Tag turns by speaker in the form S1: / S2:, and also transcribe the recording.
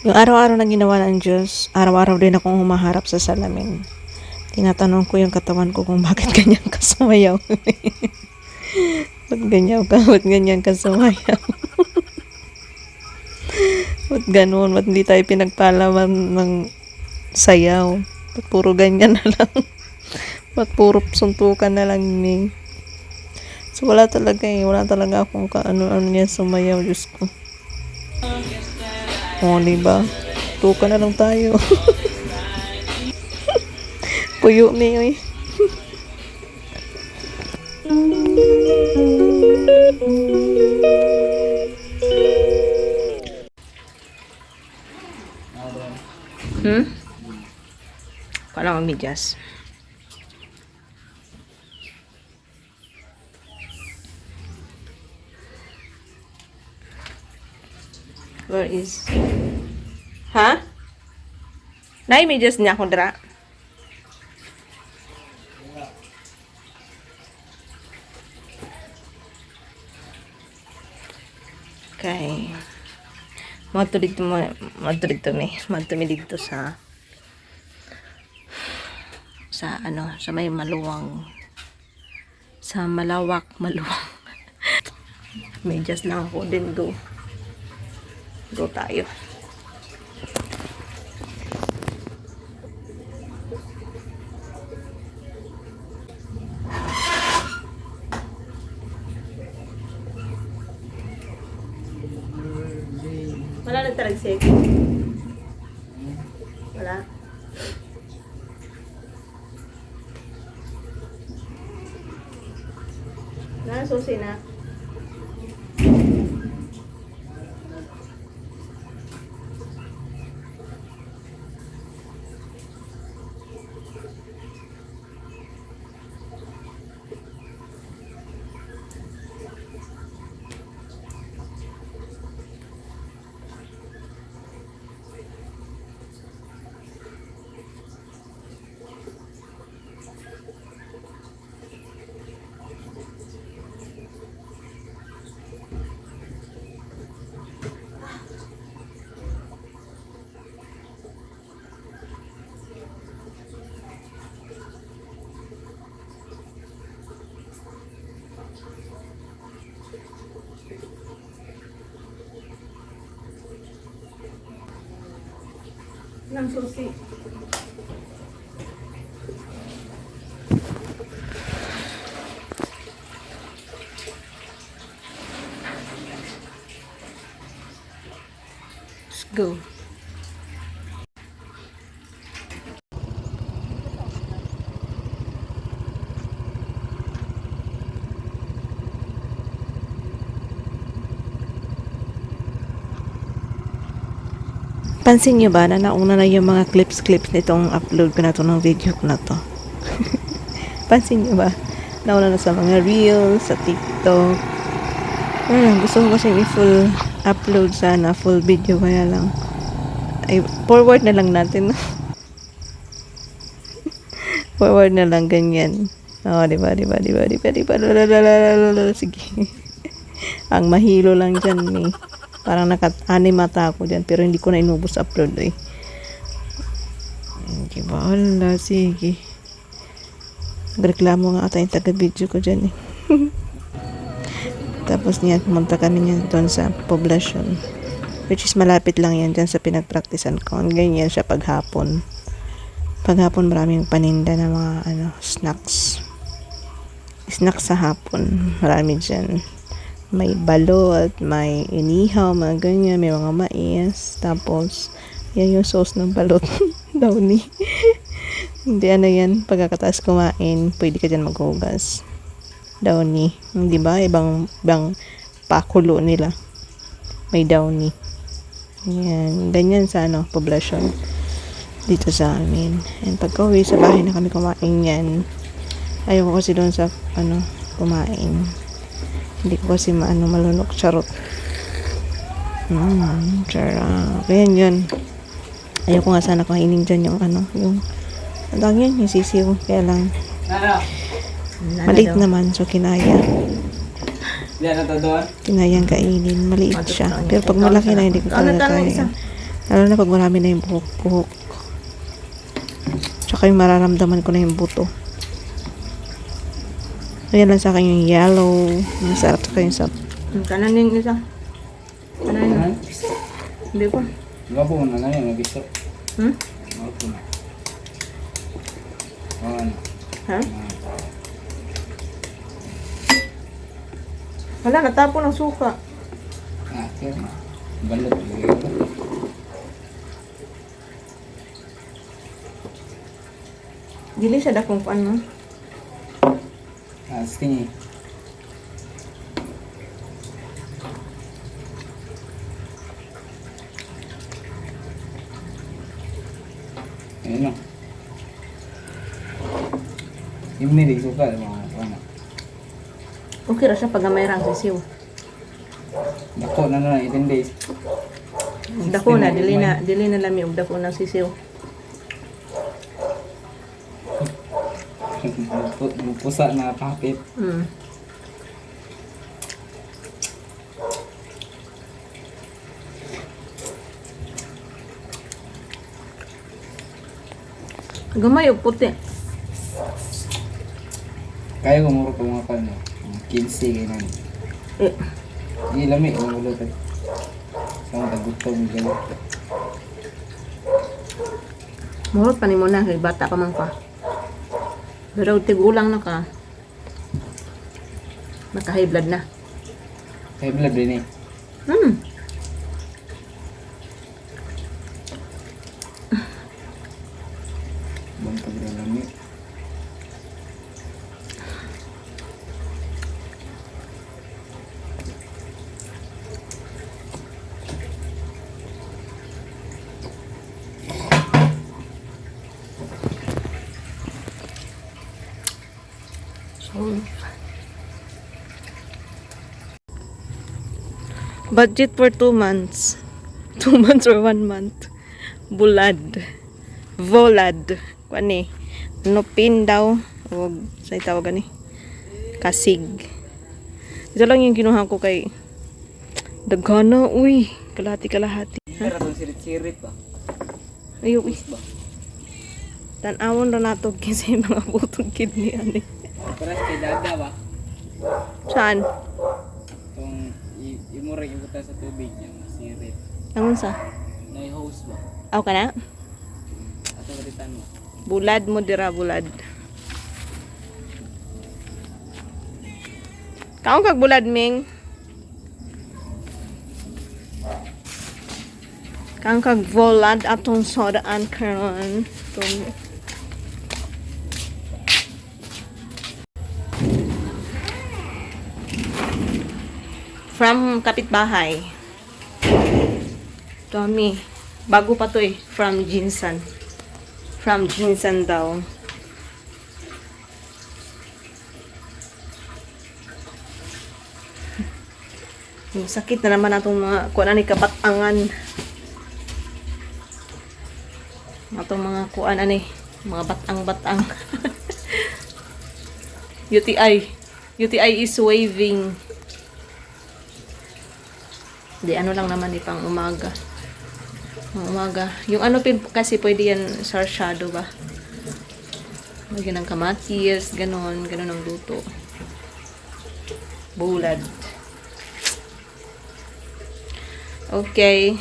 S1: Yung araw-araw na ginawa ng Diyos, araw-araw din akong humaharap sa salamin. Tinatanong ko yung katawan ko kung bakit ganyan ka sumayaw. Ba't ganyan ka sumayaw? Ba't ganun? Ba't hindi tayo pinagpalaman ng sayaw? Ba't puro ganyan na lang? Ba't puro suntukan na lang ni? So wala talaga akong ano niya sumayaw, Diyos ko. O, diba? Tuka na lang tayo. Puyo ni, oy. Kala medyas. Where is... Ha? Medyas niya ako dra. Okay. Madto mi dito sa may malawak. Medyas lang ako din go tayo. Wala nagtaragsik. Wala. Susi na. Ng susi. Let's go. Pansin nyo ba na nauna na yung mga clips nitong upload ko na to ng video ko na to? Pansin nyo ba? Nauna na sa mga reels, sa TikTok. Gusto ko kasi i-full upload sana, full video, kaya lang. Ay, forward na lang natin. Forward na lang, ganyan. Oo, diba? Sige. Ang mahilo lang dyan eh. Parang naka-anim mata ako dyan, pero hindi ko na inubos upload eh. Diba? Wala, sige. Nagreklamo nga ata yung taga-video ko dyan eh. Tapos niya, pumunta kami niya doon sa poblasyon. Which is malapit lang yan dyan sa pinagpraktisan ko. Ganyan siya paghapon. Paghapon maraming paninda na mga snacks. Snacks sa hapon. Marami dyan. May balot, may inihaw, mga ganyan, may mga mais. Tapos, yan yung sauce ng balot. Downy. Hindi, yan. Pagkakataas kumain, pwede ka dyan maghugas. Downy. Di ba? Ibang pakulo nila. May downy. Yan. Ganyan sa poblasyon. Dito sa amin. And pagka uwi sa bahay na kami kumain yan, ayoko kasi doon sa, kumain. Hindi ko kasi malunok, charot. Charot. Kaya yun. Ayoko nga sana kainin dyan yung yung yung sisiw. Kaya lang, maliit naman, so kinaya. Kinayang kainin. Maliit siya. Pero pag malaki na, hindi ko talaga kaya. Lalo na pag marami na yung buhok-buhok. Tsaka yung mararamdaman ko na yung buto. Ayan lang sa akin yung yellow. Masarap sa yung sap. Kanan yung isa. Kanan yun. Hindi ko.
S2: Gabo na lang yun, nabiso.
S1: Hmm?
S2: Gabo na. Ano?
S1: Ha? Wala, natapon ang suka.
S2: Kaya na. Balot.
S1: Dili siya dakong paan mo.
S2: Stingy. Ayun o. Yung nili, suka, mga ano.
S1: Okay ra siya pag may rang sisiw.
S2: Dako na na, 18 days.
S1: Dako na, dili na lami og dako ng sisiw.
S2: Pusa na pakit.
S1: Gamay og puti.
S2: Kaya ko muro mga kano. 15 kayo na. Hindi lami, ulo tayo. Sa mga tagutong gano'n.
S1: Murot pa ni mo na, kay bata ka man pa. Pero tigulang na ka. Naka-high blood na.
S2: High blood din eh. Bang paglalami.
S1: Budget for 2 months. 2 months or 1 month. Bulad. Volad. Kani. Ano pin daw. O sa tawag ni. Kasig. Ito lang yung kinuha ko kay Dagana. Uy. Kalahati.
S2: Pero itong sirit-sirit ba?
S1: Ayaw ba? Tanawon na nato kasi mga butong kidney ani.
S2: Paras kay Daga ba?
S1: Saan?
S2: Itong imurag ibuta sa tubig yung sirit.
S1: Angon sa?
S2: Na-host ba?
S1: Aw ka na?
S2: Ato balitan mo.
S1: Bulad mo dira bulad. Kaon kag bulad ming. Kaon kag volad atong sodaan karon. From kapitbahay. Tommy. Bago pa to eh. From Jinsan. From Jinsan daw. Yung sakit na naman natong mga kuan ani kabatangan. Atong mga kuan ani, mga batang-batang. UTI. UTI is waving. Di ano lang naman pang umaga. Umaga. Yung ano kasi pwede yan sarsyado ba? Lagyan ng kamatis, ganon ang luto. Bulad. Okay.